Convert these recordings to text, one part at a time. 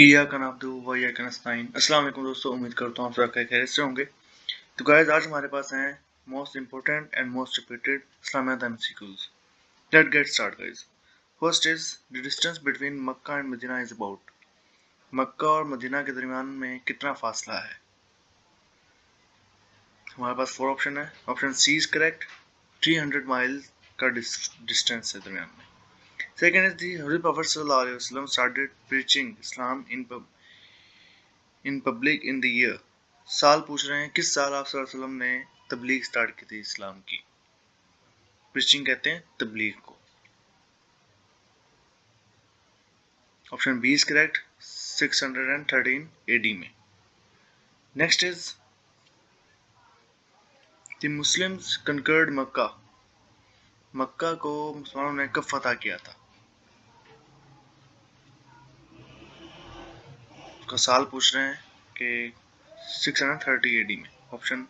या का नाम दो व या का नस्ताइन। अस्सलाम वालेकुम दोस्तों, उम्मीद करता हूँ आप सब खैरियत से होंगे। तो गाइस, आज हमारे पास हैं most important and most repeated Islamic MCQs. Let's get start guys. First is the distance between Mecca and Medina is about. Mecca और मदीना के दरमियान में कितना फासला है? हमारे पास 4 ऑप्शन है। Option C is correct, 300 mile का डिस्टेंस है दरमियान में। सेकंड इज द हजरत प्रॉफेट सल्लल्लाहु अलैहि वसल्लम started preaching Islam in public in the year. साल पूछ रहे हैं किस साल आप सल्लल्लाहु अलैहि वसल्लम ने तबलीग स्टार्ट की थी इस्लाम की। प्रीचिंग कहते हैं तबलीग को। Option B is correct, 613 AD में। Next is the Muslims conquered Mecca. Mecca को मुसलमानों ने कब फतह किया था? उसका साल पूछ रहे हैं कि 630 एडी में। Option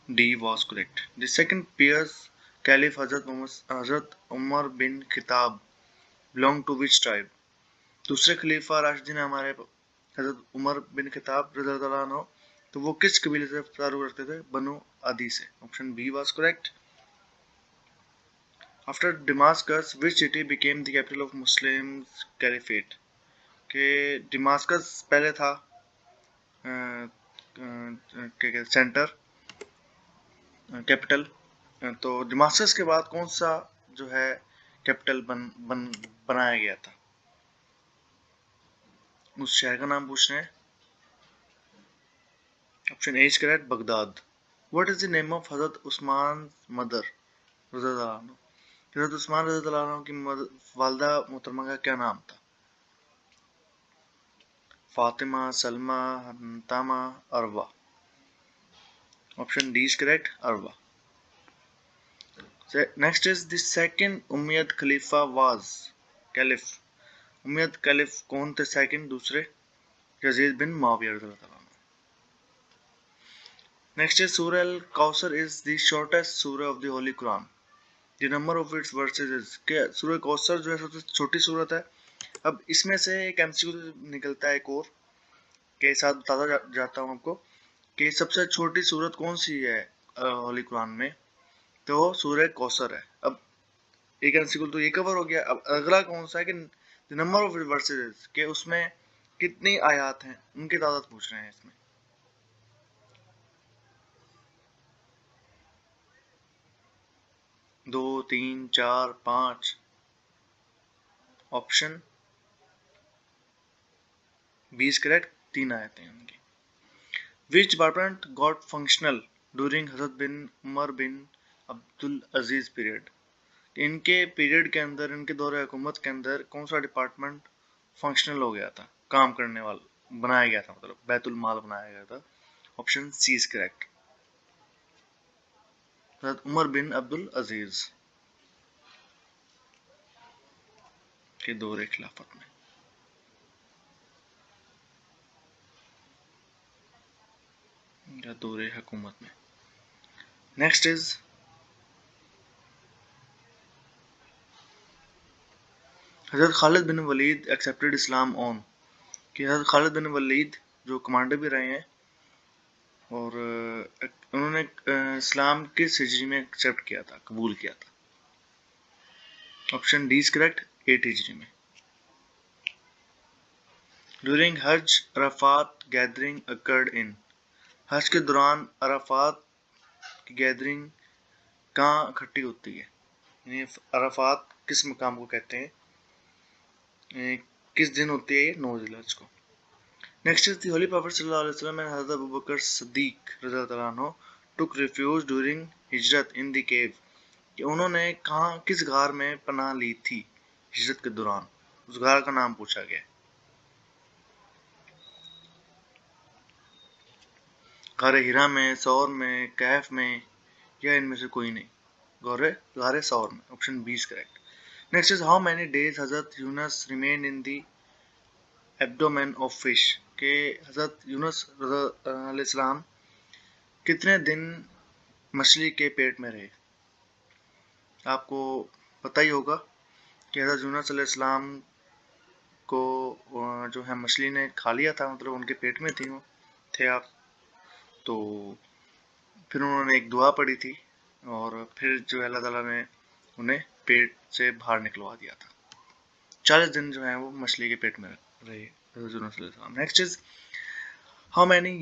D was correct. The second pious caliph Hazrat Umar बिन खिताब बिलोंग टू विच ट्राइब। दूसरे खलीफा राशिदीन हमारे हजरत उमर बिन खिताब रज़ियल्लाहु अन्हु, तो वो किस कबीले से ताल्लुक़ रखते थे? बनु आदी से। Option B was correct. After Damascus which city became the capital of Muslim caliphate. के डेमास्कस पहले था सेंटर कैपिटल, तो डेमास्कस के बाद कौन सा जो है कैपिटल बनाया गया था? उस शहर का नाम पूछ रहे हैं। Option A is correct, Baghdad. What is the name of Hazrat Usman mother रज़ियल्लाहु अन्हु। हजरत उस्मान रज़ियल्लाहु अन्हु की वालदा मोहतरमा का क्या नाम था? Fatima, Salma, Hantama, Arwa. Option D is correct, Arwa. Next is the second Umayyad खलीफा वाज कैलिफ। उमैयद कैलिफ कौन थे सेकंड दूसरे? यजीद बिन मुआविया रज़ियल्लाहु अन्हु। नेक्स्ट इज सूरह अल कौसर इज द शॉर्टेस्ट सूरह of the Holi Quran. The number of its versus is. क्या सूरह कौसर जो है सबसे छोटी सूरत है? अब इसमें से एक एमसीक्यू निकलता है एक और के साथ बताता जाता हूँ आपको कि सबसे छोटी सूरत कौन सी है होली कुरान में? तो सूरह कौसर है। अब एक एमसीक्यू तो ये कवर हो गया। अब अगला कौन सा है कि द नंबर ऑफ वर्सेस के उसमें कितनी आयत हैं, उनकी तादाद पूछ रहे हैं इसमें। दो, तीन, चार, 5। ऑप्शन बी इज करेक्ट, 3 आयतें हैं उनकी। Which department got functional during Hazrat bin Umar bin Abdul Aziz period. इनके पीरियड के अंदर, इनके दौरे हुकूमत के अंदर कौन सा डिपार्टमेंट फंक्शनल हो गया था, काम करने वाला बनाया गया था, मतलब बैतुल माल बनाया गया था? Option C is correct, Hazrat Umar बिन अब्दुल अजीज के दौरे खिलाफत में। या दौरे हुकूमत में। Next is Hazrat Khalid bin Waleed accepted Islam on. कि हजरत खालिद बिन वलीद जो कमांडर भी रहे हैं और उन्होंने इस्लाम किस हिजरी में एक्सेप्ट किया था, कबूल किया था? ऑप्शन डी इज करेक्ट, 8 हिजरी में। ड्यूरिंग हज अराफात गैदरिंग अकर्ड इन। हज के दौरान अराफात की गैदरिंग कहाँ इकट्ठी होती है? यानी अराफात किस मकाम को कहते हैं, किस दिन होती है ये? 9 ज़िलहज को। Next is the holy prophet सल्लल्लाहु अलैहि वसल्लम एंड हज़रत अबू बकर सिद्दीक रज़ियल्लाहु अन्हु टुक रिफ्यूज ड्यूरिंग हिजरत इन द केव। कि उन्होंने कहाँ, किस गार में पनाह ली थी हिजरत के दौरान? उस गार का नाम पूछा गया। गारे हिरा में, सौर में, कहफ में, या इनमें से कोई नहीं? गारे सौर में। Option B is correct. Next is how many days हजरत Yunus remain in the abdomen of fish. के हजरत यूनस अलैहिस्सलाम कितने दिन मछली के पेट में रहे? आपको पता ही होगा कि हजरत यूनस अलैहिस्सलाम को जो है मछली ने खा लिया था, मतलब उनके पेट में थी वो थे आप। तो फिर उन्होंने एक दुआ पढ़ी थी और फिर जो है अल्लाह ताला ने उन्हें पेट से बाहर निकलवा दिया था। 40 दिन जो है वो मछली के पेट में रहे। Next is how many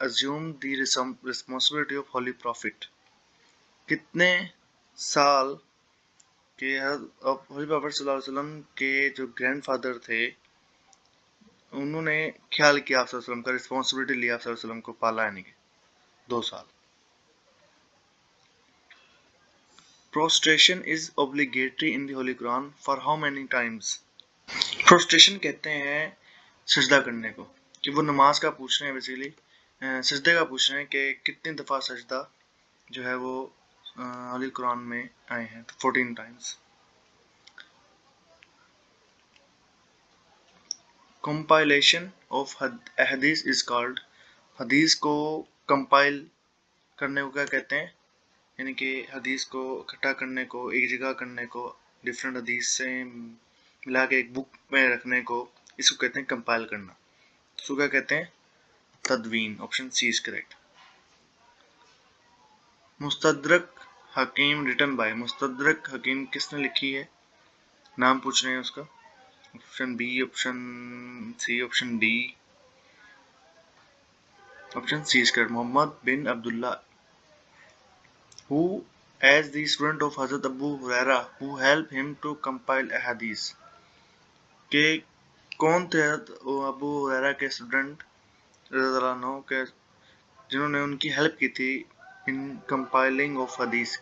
assumed the responsibility of Holy Prophet? कितने साल के होली प्रॉफिट सल्लल्लाहु अलैहि वसल्लम के जो ग्रैंडफादर थे उन्होंने ख्याल किया आप सल्लल्लाहु अलैहि वसल्लम का, रिस्पॉन्सिबिलिटी लिया आप सल्लल्लाहु अलैहि वसल्लम को पाला यानी कि 2 साल। Prostration is obligatory in the Holy Quran for how many times? Prostration कहते हैं सजदा करने को, कि वो नमाज का पूछ रहे हैं, बेसिकली सजदे का पूछ रहे हैं कि कितनी दफ़ा सजदा जो है वो होली कुरान में आए हैं, तो 14 times. Compilation of hadith is called, हदीस को कंपाइल करने को क्या कहते हैं, यानी कि हदीस को इकट्ठा करने को, एक जगह करने को, डिफरेंट हदीस से मिला के एक बुक में रखने को, इसको कहते हैं कंपाइल करना। इसको क्या कहते हैं, तदवीन। Option C is correct. Mustadrak Hakim written by, Mustadrak Hakim किसने लिखी है, नाम पूछ रहे हैं उसका। Option B, option C, option D. Option C is correct, Muhammad bin Abdullah, who as the student of Hazrat Abu Huraira who helped him to compile a hadith, के कौन थे अबू हुरैरा के स्टूडेंट रज़ियल्लाहु के जिन्होंने उनकी हेल्प की थी इन कंपाइलिंग ऑफ हदीस,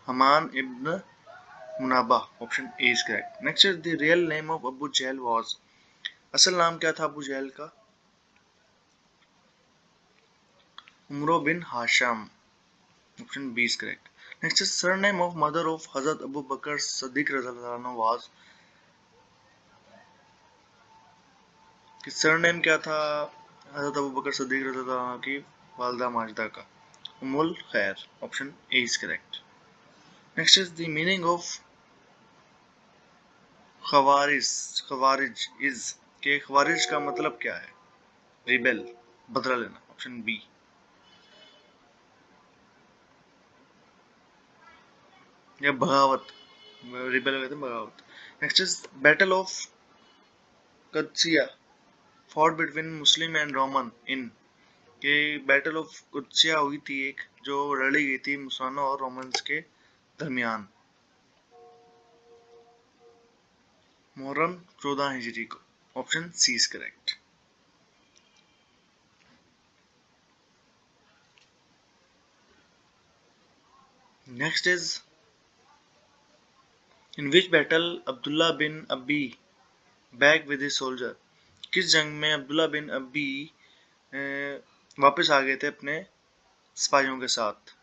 हमान इब्न मुनाबा। Option A is correct. Next is the real name of Abu Jahl was, असल नाम क्या था अबू जहल का, उमरो बिन हाशम। Option B is correct. Next is surname of mother of हजरत अबू बकर सदीक रज़ियल्लाहु अन्हु वाज, कि सरनेम क्या था हजरत अबू बकर सदीक रज़ियल्लाहु अन्हु की वालदा माजिदा का, उम्मुल खैर। Option A is correct. Next is the meaning of खवारिज, खवारिज इज, के खवारिज का मतलब क्या है, रिबेल, बदला लेना। Option B. या बगावत, रिबेल कहते हैं बगावत। नेक्स्ट इज बैटल ऑफ कदसिया fought between Muslim and Roman in, के बैटल ऑफ कुदसिया हुई थी एक जो लड़ी गई थी मुसलमानों और रोमन्स के दरमियान, मुहर्रम 14 हिजरी को। Option C is correct. Next is in which battle Abdullah bin Abi back with his soldier, किस जंग में अब्दुल्ला बिन अबी वापस आ गए थे अपने सिपाहियों के साथ,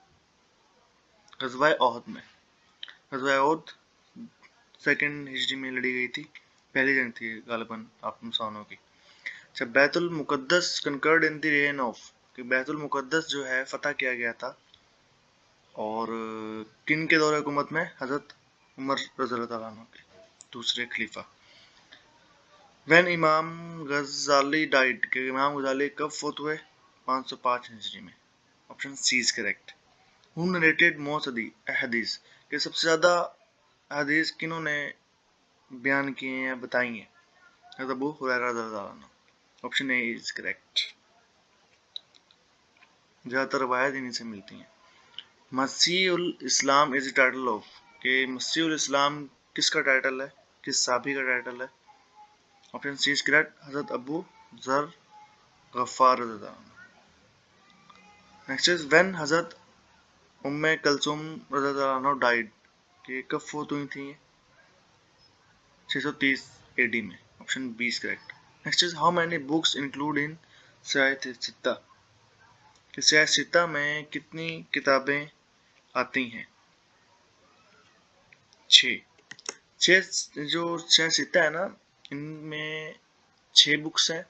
गज़वाए ओहद में। गज़वाए ओहद 2nd हिजरी में लड़ी गई थी, पहली जंग थी गालिबन आप मुसलमानों की। अच्छा, बैतुल मुकद्दस conquered in the reign of, कि बैतुल मुकद्दस जो है फतह किया गया था और किन के दौरे हुकूमत में, हजरत उमर रज़ियल्लाहु अन्हु के, दूसरे खलीफा। व्हेन इमाम गजाली डाइड, के इमाम गजाली कब फौत हुए, 505 हिजरी में। Option C is correct. Who narrated most hadith, के सबसे ज़्यादा हदीस किन्होंने बयान किए हैं या बताई हैं, हज़रत अबू हुरैरा रज़ियल्लाहु अन्हु। Option A is correct. ज़्यादातर रवायत इन्हीं से मिलती हैं। मसीहुल इस्लाम इज टाइटल ऑफ, के मसीहुल इस्लाम किसका टाइटल है, किस साहबी का टाइटल है। ऑप्शन सी इज करेक्ट, हज़रत अबू ज़र गफ्फार रज़ियल्लाहु अन्हु। नेक्स्ट इज व्हेन हज़रत उम्मे कलसूम रज़ियल्लाहु अन्हा डाइड, कि कब फौत हुई थी, 630 एडी में। Option B is correct. Next is how many books include in सियाह सित्ता, कि सियाह सित्ता में कितनी किताबें आती हैं, 6 जो सियाह सित्ता है ना, इनमें 6 बुक्स हैं,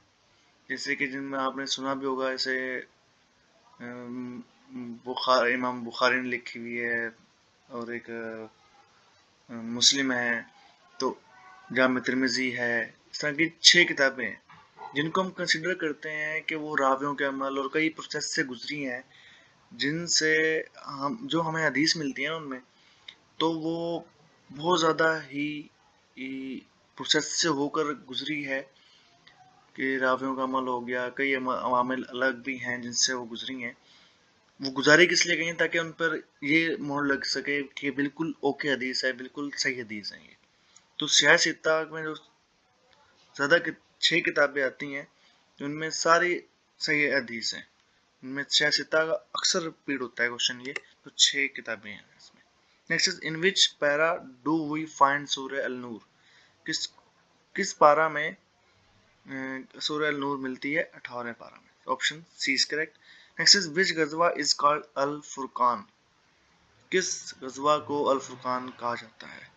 जैसे कि जिनमें आपने सुना भी होगा, जैसे इमाम बुखारी ने लिखी हुई है और एक मुस्लिम है, तो जामे तिर्मिज़ी है, इस तरह की 6 किताबें हैं जिनको हम कंसिडर करते हैं कि वो रावियों के अमल और कई प्रोसेस से गुजरी हैं, जिनसे हम जो हमें हदीस मिलती है उनमें, तो वो बहुत ज़्यादा ही प्रोसेस से होकर गुजरी है कि रावियों का अमल हो गया, कई अवामिल अलग भी हैं जिनसे वो गुजरी हैं। वो गुजारी किस लिए गई हैं ताकि उन पर ये मोहर लग सके कि बिल्कुल ओके हदीस है, बिल्कुल सही हदीस है ये। तो सियाह सित्ता में जो ज़्यादा 6 किताबें आती हैं उनमें सारी सही हदीस हैं। उनमें सियाह सित्ता का अक्सर रिपीट होता है क्वेश्चन ये, तो 6 किताबें हैं इसमें। Next is in which para do we find surah al नूर, किस किस पारा में सूरह अल नूर मिलती है? 18वें पारा में। Option C is correct. Next is which गजवा इज कॉल्ड अल फुरकान, किस गजवा को अल फुरकान कहा जाता है?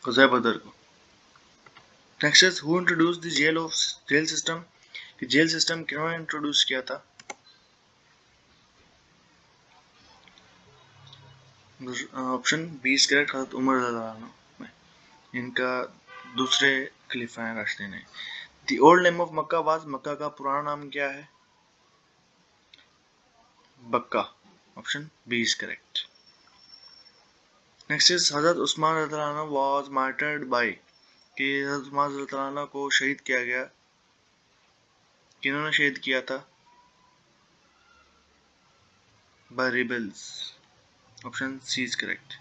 गज़वा बदर को। Next is who introduce the jail system, कि जेल सिस्टम किन्होंने इंट्रोड्यूस किया था? ऑप्शन बी इज करेक्ट, हज़रत उमर रज़ियल्लाहु अन्हु में। इनका दूसरे खलीफा हैं राशिदीन हैं। The old name of Mecca was, Mecca का पुराना नाम क्या है? Bakkah. Option B is correct. Next is हज़रत उस्मान रज़ियल्लाहु अन्हु वाज मार्टर्ड बाय, कि हज़रत उस्मान रज़ियल्लाहु अन्हु को शहीद किया गया, किन्होंने शहीद किया था? By rebels. Option C is correct,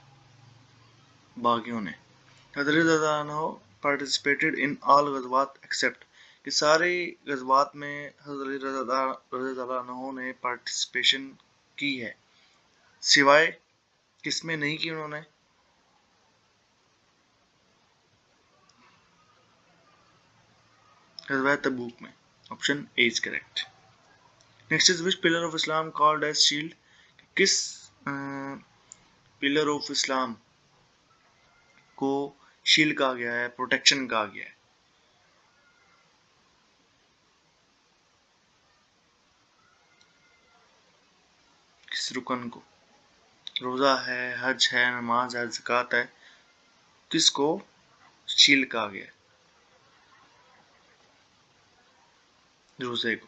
बागियों ने। हज़रत अली रज़ियल्लाहु अन्हु पार्टिसिपेटेड इन ऑल गज़वात एक्सेप्ट, कि सारे गज़वात में हज़रत अली रज़ियल्लाहु अन्हु ने पार्टिसिपेशन की है, सिवाय किसमें नहीं की उन्होंने? गज़वा तबूक में। Option A is correct. Next is which pillar of Islam called as shield, किस पिलर ऑफ इस्लाम को शील्ड कहा गया है, प्रोटेक्शन कहा गया है? किस रुकन को? रोज़ा है, हज है, नमाज है, ज़कात है, किसको शील्ड कहा गया है? रोज़े को।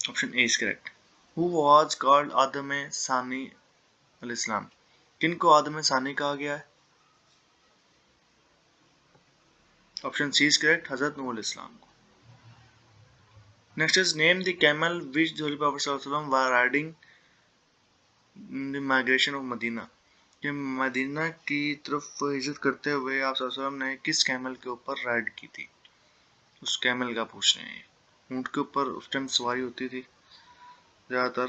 Option A is correct. Who was called Adam सानी अलैहिस्सलाम, किनको आदम सानी कहा गया है? ऑप्शन सी इज करेक्ट, हज़रत नूह अलैहिस्सलाम को। Next is name the camel which the holy prophet सल्लल्लाहु अलैहि वसल्लम were riding the migration of Medina, कि मदीना की तरफ हिजरत करते हुए आप सल्लल्लाहु अलैहि वसल्लम ने किस कैमल के ऊपर राइड की थी? उस कैमल का पूछ रहे हैं। ऊंट के ऊपर उस टाइम सवारी होती थी ज़्यादातर,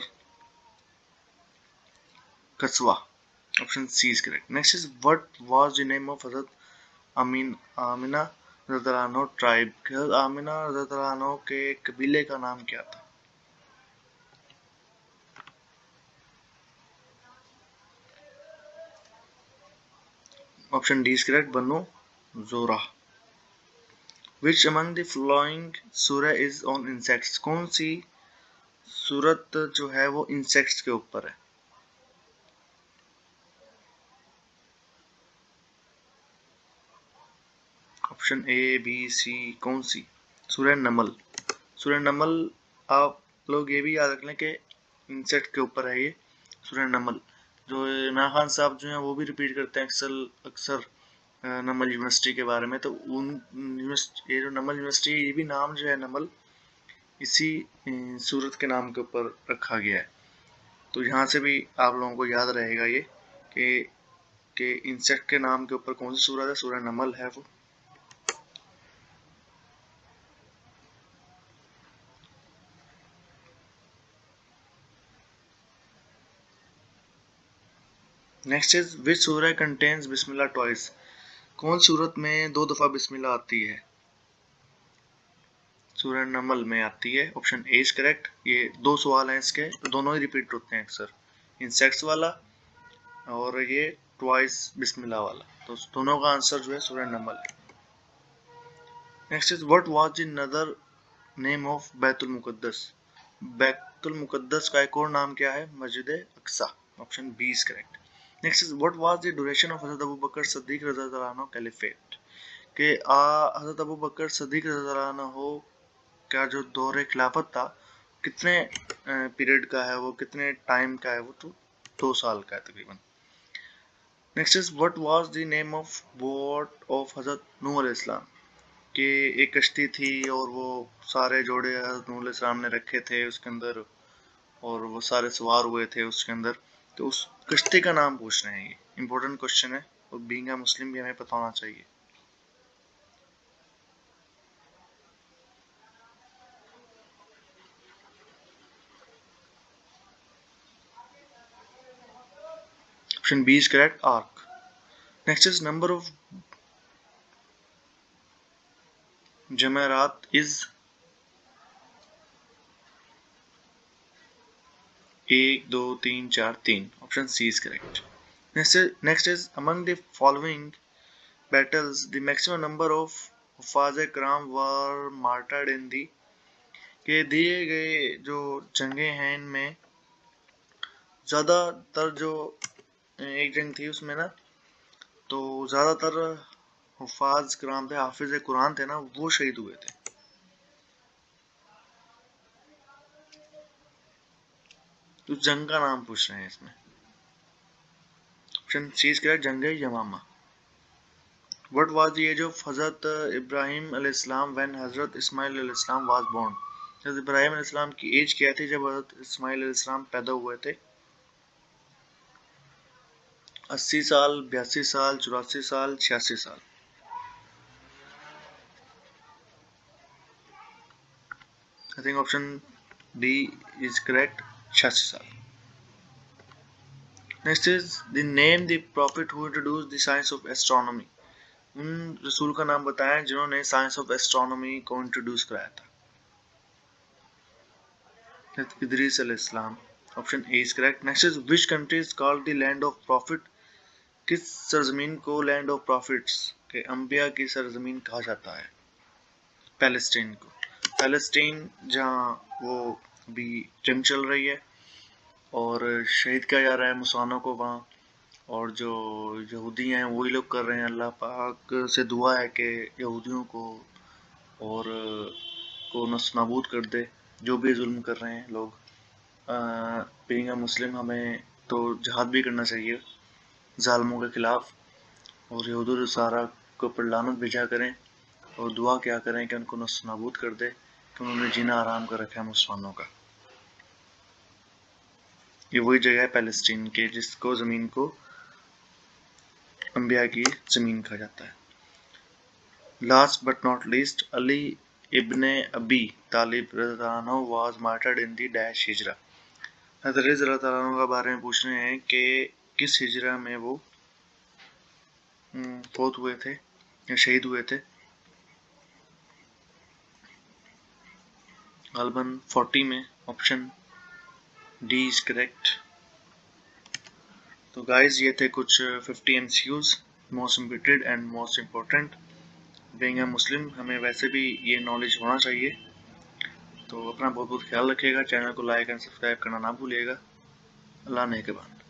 कछुआ। Option C is correct. Next is what was the name of Hazrat Amina रज़ियल्लाहु अन्हा ट्राइब, आमिना रज़ियल्लाहु अन्हा के कबीले का नाम क्या था? ऑप्शन डी इज करेक्ट, बनो जोरा। विच अमंग द फ्लोइंग सूरह इज ऑन इंसेक्ट्स, कौन सी सूरत जो है वो इंसेक्ट्स के ऊपर है? ऑप्शन ए बी सी, कौन सी? सूरह नमल। सूरह नमल, आप लोग ये भी याद रख लें कि इंसेक्ट के ऊपर है ये सूरह नमल। जो इमरान खान साहब जो हैं वो भी रिपीट करते हैं अक्सर अक्सर नमल यूनिवर्सिटी के बारे में, तो उन ये जो नमल यूनिवर्सिटी, ये भी नाम जो है नमल इसी सूरत के नाम के ऊपर रखा गया है। तो यहाँ से भी आप लोगों को याद रहेगा ये कि इंसेक्ट के नाम के ऊपर कौन सी सूरत है, सूरह नमल है वो। नेक्स्ट इज विच सूरह कंटेन्स बिस्मिल्लाह ट्वाइस, कौन सूरत में 2 दफा बिस्मिल्लाह आती है? सूरह नमल में आती है। Option A is correct. ये 2 सवाल हैं इसके, तो दोनों ही रिपीट होते हैं अक्सर, इंसेक्ट्स वाला और ये ट्वाइस बिस्मिल्लाह वाला, तो दोनों का आंसर जो है सूरह नमल। Next is what was the other name of Baitul Muqaddas? Baitul Muqaddas का एक और नाम क्या है? Masjid Aqsa. Option B is correct. Next is what was the duration of हज़रत अबू बकर सिद्दीक रज़ियल्लाहु अन्हु कैलिफेट? कि हज़रत अबू बकर सिद्दीक रज़ियल्लाहु अन्हु का जो दौर खिलाफत था कितने पीरियड का है, वो कितने टाइम का है? वो तो 2 साल का है तकरीबन। Next is what was the name of boat of हज़रत नूह अलैहिस्सलाम? कि एक कश्ती थी और वो सारे जोड़े हज़रत नूह अलैहिस्सलाम ने रखे थे उसके अंदर और वो सारे सवार हुए थे उसके अंदर, तो उस कश्ती का नाम पूछ रहे हैं। ये इंपॉर्टेंट क्वेश्चन है और बीइंग अ मुस्लिम भी हमें पता होना चाहिए। Option B is correct, ark. Next is number of जमेरात is 1 2 3 4 3। Option C is correct. Next is among the following battles the maximum number of हुफ़ाज़ किराम वर मार्टर्ड इन दी, के दिए गए जो जंगें हैं इनमें ज़्यादातर जो एक जंग थी उसमें ना, तो ज़्यादातर हुफ़ाज़ किराम थे, हाफिज़ कुरान थे ना, वो शहीद हुए थे। तो जंग का नाम पूछ रहे हैं इसमें। ऑप्शन सी इज करेक्ट, जंग यमामा। What was the age of हज़रत इब्राहिम अलैहिस्सलाम when हज़रत इस्माइल अलैहिस्सलाम was born? हज़रत इब्राहिम अलैहिस्सलाम की एज क्या थी जब हज़रत इस्माइल अलैहिस्सलाम पैदा हुए थे? 80 साल, 82 साल, 84 साल, 86 साल। I think option D is correct, 86 साल। Next is the name the prophet who introduced the science of astronomy. उन रसूल का नाम बताएं जिन्होंने साइंस ऑफ एस्ट्रोनॉमी को इंट्रोड्यूस कराया था। इदरीस अलैहिस्सलाम। Option A is correct. Next is which country is called the land of profit? किस सरजमीन को लैंड ऑफ प्रॉफिट्स के अंबिया की सरजमीन कहा जाता है? पैलेस्टीन को। पैलेस्टीन जहाँ वो अभी जंग चल रही है और शहीद किया जा रहा है मुसलमानों को वहाँ, और जो यहूदी हैं वही लोग कर रहे हैं। अल्लाह पाक से दुआ है कि यहूदियों को और को नस्तानाबूद कर दे, जो भी जुल्म कर रहे हैं लोग। बीइंग अ मुस्लिम हमें तो जिहाद भी करना चाहिए जालिमों के खिलाफ, और यहूद और नसारा को पर लानत भेजा करें और दुआ क्या करें कि उनको नस्तानाबूद कर दे, कि उन्होंने जीना आराम कर रखा है मुसलमानों का। ये वही जगह है पैलेस्टीन के जिसको ज़मीन को अंबिया की ज़मीन कहा जाता है। Last but not least, Ali इब्ने अबी तालिब रज़ियल्लाहु अन्हु was martyred in the dash हिजरा। हज़रत अली रज़ियल्लाहु अन्हु के बारे में पूछ रहे हैं कि किस हिजरा में वो फौत हुए थे या शहीद हुए थे। गालबन 40 में। Option D is correct. तो गाइस ये थे कुछ 50 MCQs, most important and most important. Being a Muslim हमें वैसे भी ये नॉलेज होना चाहिए। तो अपना बहुत बहुत ख्याल रखिएगा, चैनल को लाइक एंड सब्सक्राइब करना ना भूलिएगा। अल्लाह ने के बाद।